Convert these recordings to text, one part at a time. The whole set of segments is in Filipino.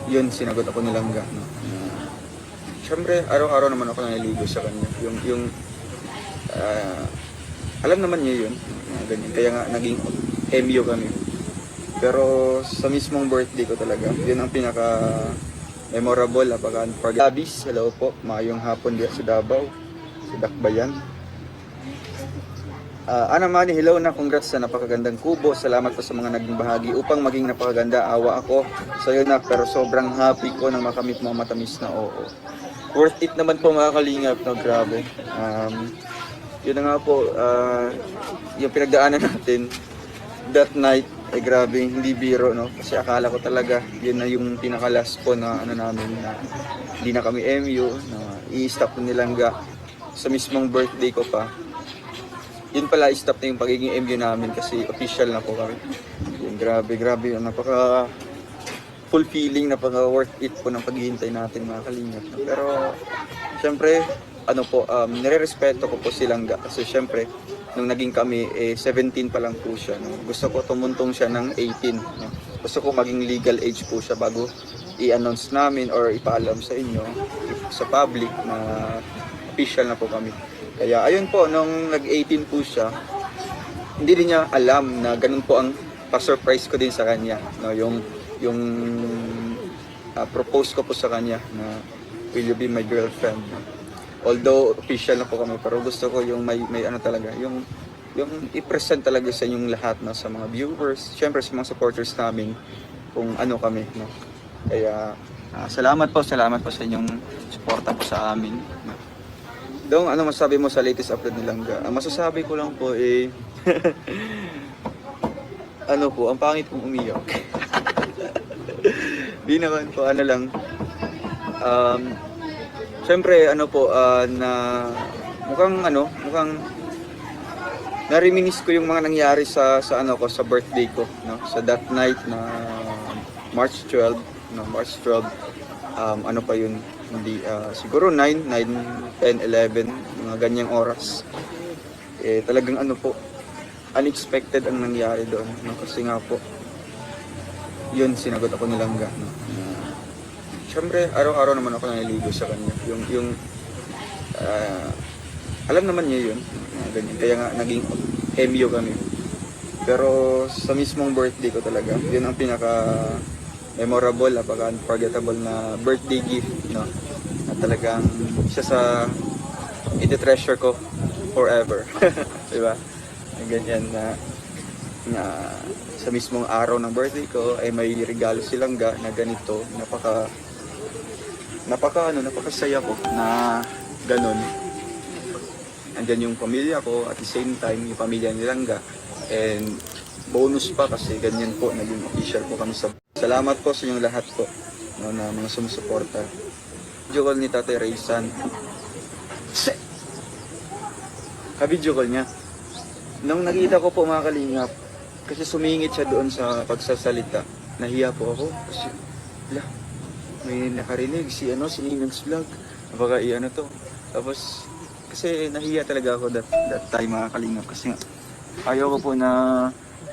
yun, sinagot ako ni Langga, no? Siyempre, araw-araw naman ako naliligo sa kanya. Alam naman niya yun, ganyan. Kaya nga, naging MU kami. Pero sa mismong birthday ko talaga, yun ang pinaka memorable, napaka-unforgettable. Abis, hello po, maayong hapon diya sa Davao, sa Dakbayan. Ana Manny, hello na, congrats sa napakagandang kubo. Salamat po sa mga naging bahagi upang maging napakaganda. Awa ako sa iyo na, pero sobrang happy ko na makamit mga matamis na oo. Worth it naman po mga kalingap, no? Grabe. Yun na nga po, yung pinagdaanan natin that night, ay grabe, hindi biro, no? Kasi akala ko talaga, yun na yung pinaka-last po na ano namin, na hindi na kami MU, na i-stop nilangga sa mismong birthday ko pa. Yun pala, i-stop na yung pagiging MU namin kasi official na po kami. Yun, grabe, yun, napaka fulfilling, napaka worth it po ng paghihintay natin mga kalingap. No? Pero, syempre, ano po, nire-respeto ko po silang kasi syempre, nung naging kami, 17 pa lang po siya. No? Gusto ko tumuntong siya ng 18. No? Gusto ko maging legal age po siya bago i-announce namin or ipaalam sa inyo, sa public na official na po kami. Kaya ayun po, nung nag-18 po siya, hindi din niya alam na ganun po ang pa-surprise ko din sa kanya. No? Yung propose ko po sa kanya na will you be my girlfriend? No? Although official na po kami, pero gusto ko yung may ano talaga, yung i-present talaga sa inyong lahat, no? Sa mga viewers, syempre sa mga supporters namin kung ano kami. No? Kaya salamat po sa inyong suporta po sa amin. No? Dong, ano masasabi mo sa latest upload ni Langga? Ang masasabi ko lang po ano po, ang pangit kong umiyak. Di naman po, ano lang. Siyempre, ano po, na mukhang nariminis ko yung mga nangyari sa ano ko, sa birthday ko, no? Sa that night na March 12, no? March 12, ano pa yun? Hindi, siguro 9, 10, 11, mga ganyang oras. Talagang ano po, unexpected ang nangyari doon. No? Kasi nga po, yun, sinagot ako ni Langga. No? Siyempre, araw-araw naman ako naliligo sa kanya. Alam naman niya yun. Ganyan. Kaya nga, naging MU kami. Pero sa mismong birthday ko talaga, yun ang pinaka memorable, napaka-unforgettable na birthday gift, no? Na talagang siya sa iti-treasure ko forever. Diba? Ganyan na sa mismong araw ng birthday ko ay may regalo silang na ganito. Napakasaya ko na ganun. Andyan yung pamilya ko at the same time yung pamilya ni Langga. And bonus pa kasi ganyan po, naging official po kami sa... Salamat po sa inyong lahat po, no, na mga sumusuporta. Video call ni Tatay Raysan. Video call niya. Nung nakita ko po mga kalingap, kasi sumingit siya doon sa pagsasalita, nahiya po ako. Kasi, may nakarinig si Ninong's Vlog. Baka i-ano to. Tapos, kasi nahiya talaga ako that time mga kalingap. Kasi nga, ayaw ko po na,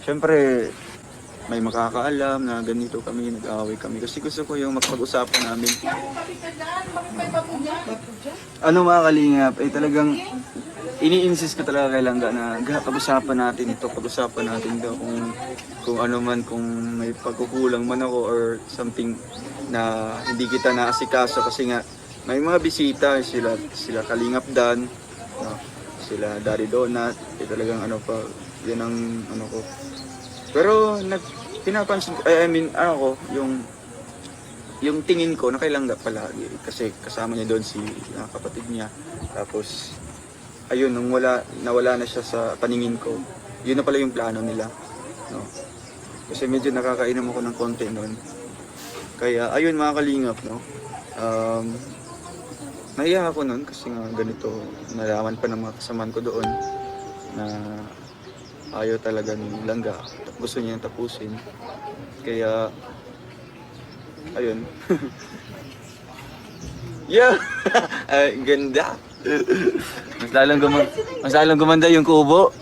syempre, may makakaalam na ganito kami, nag-aaway kami. Kasi gusto ko yung magpag-usapan namin. Ano mga kalingap, talagang ini-insist ko talaga kay Langga na pag-usapan natin ito, pag-usapan natin ito kung ano man, kung may pagkukulang man ako or something na hindi kita naasikaso kasi nga may mga bisita, sila Kalingap Dan, no? Sila Daddy Donut, talagang ano pa, yan ang ano ko. Pero pinapansin ko, yung tingin ko na kay Langga palagi kasi kasama niya doon si kapatid niya. Tapos ayun, nung nawala na siya sa paningin ko, yun na pala yung plano nila, no? Kasi medyo nakakainom ako ng konti noon. Kaya ayun mga kalingap, no? Nahiya ako noon kasi nga ganito, nalaman pa ng mga kasamaan ko doon na ayaw talaga ni Langga, gusto niya tapusin. Kaya ayun. Yeah! Ganda! Mas lalong gumanda yung kubo.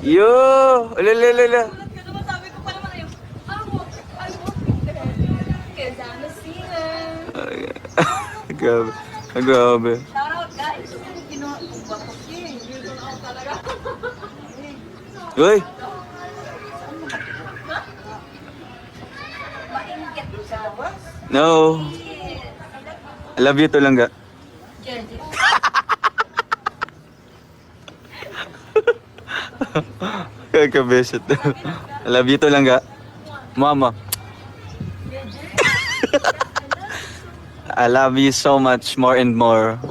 Yo! Alalala! Grabe. Grabe. Shoutout guys. Kinuha ko ba ko? Out talaga. Uy! Mainggit sa labas. No. I love you to lang ga. Jersey. Kakabeset. I love you to lang ga. Mama. I love you so much, more and more.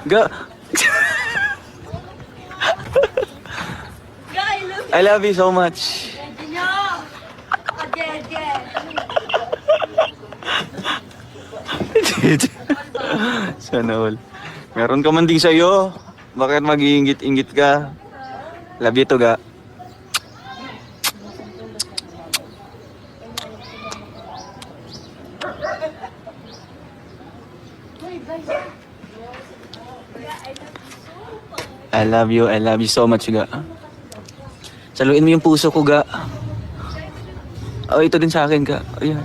Ga. I love you so much. Jersey nyo. Jersey. Sana all. Meron ka man din sa'yo. Bakit mag-iingit-ingit ka? Love you to ga. I love you so much ga. Saluin mo yung puso ko ga. Oh, ito din sa akin ga. Ayan.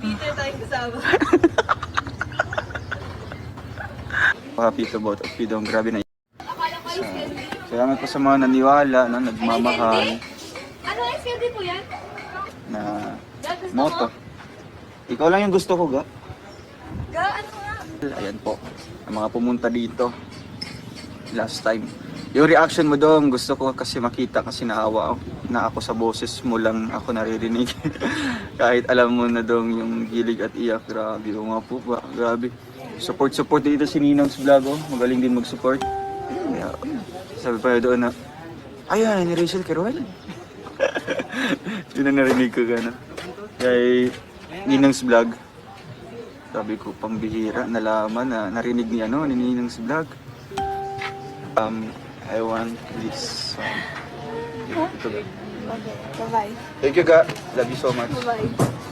Peter tayo kasama. Happy to both of you daw. Grabe na. Akala ko yung candy. Salamat po sa mga naniwala, no, nagmamahal Ano yung candy po yan? na Gag, gusto moto. mo? Ikaw lang yung gusto ko ga. Ga, ano nga? Ayan po. Ang mga pumunta dito. Last time. Yung reaction mo doon, gusto ko kasi makita kasi naawa ako. Na ako sa boses mo lang ako naririnig. Kahit alam mo na doon yung gilig at iyak. Grabe o nga po ba. Grabe. Support dito si Ninang's vlog. Oh. Magaling din mag-support. Kaya, sabi pa doon na, ayan, ni Rachel Keruel. Yun ang narinig ko gana. Kay Ninang's vlog. Sabi ko, pambihira, nalaman na narinig ni Ninang's vlog. I want this song. Ito ga. Okay, bye-bye. Thank you ga. Love you so much. Bye-bye.